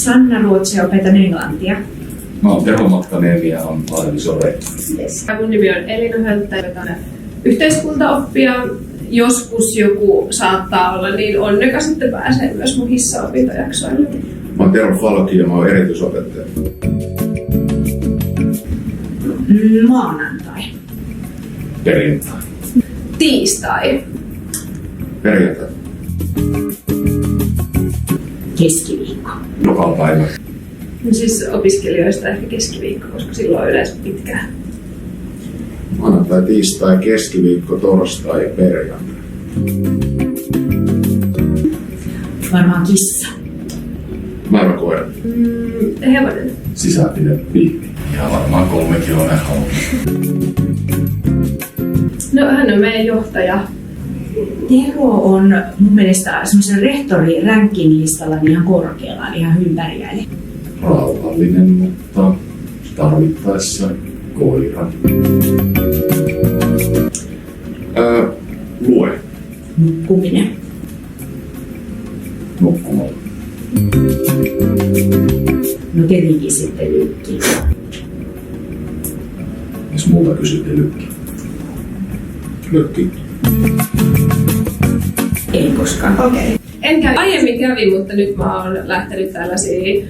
Sanna Ruotsi, opetan englantia. Mä oon Tero Matkanemi ja on Laillisore. Yes. Mun nimi on Elina Hölttä, opetan yhteiskuntaoppia. Joskus joku saattaa olla niin onnekas, että pääsee myös mun hissaopintojaksoille. Mä oon Tero Falki ja mä oon erityisopettaja. Maanantai. Perjantai. Tiistai. Perjantai. Keskiviikko. Joka päivä. Siis opiskelijoista ehkä keskiviikko, koska silloin on yleensä pitkään. Maanantai, tiistai, keskiviikko, torstai ja perjantai. Varmaan kissa. Määrä-koira. Hevonen. Sisäpide pihvi. Ja varmaan 3 kiloinen hauki. No hän on meidän johtaja. Tero on mun mielestä semmoisen rehtori rankin listalla ihan korkealla, ihan hyvin pärjäilee. Rauhallinen, mutta tarvittaessa koira. Lue. Nukkuminen. Nukkumalla. No tietenkin sitten lykki. Jos multa kysytte lykki. Lykki. Ei koskaan. Okei. Aiemmin kävin, mutta nyt mä oon lähtenyt tällaisiin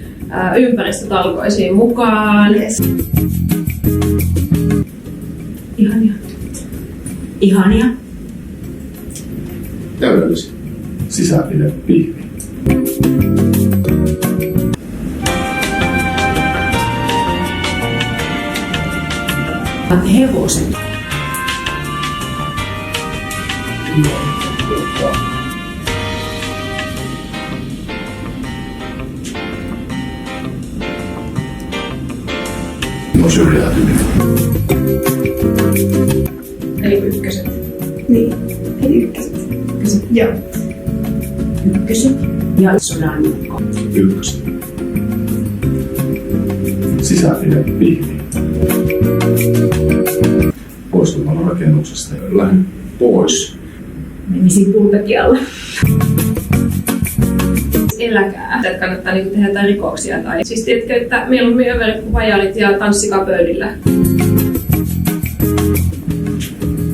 ympäristötalkoisiin mukaan. Yes. Ihania. Ihania. Täydellisiä. Sisäpide pihvi. Hevosen. No syrjäytyminen. Eli ykköset. Niin. Eli ykköset. Joo. Ykköset. Ja sodanukko. Ykköset. Sisäpide pihvi. Poistumalla rakennuksesta. Lähden pois. Menisin pulpetialle. Eläkää. Että kannattaa tehdä jotain rikoksia. Tai siis tiedätkö, että mieluummin överit kuin vajalit ja tanssikaa pöydillä.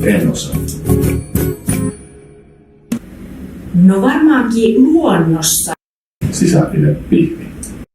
En osaa. No varmaankin luonnossa. Sisäpide pihvi.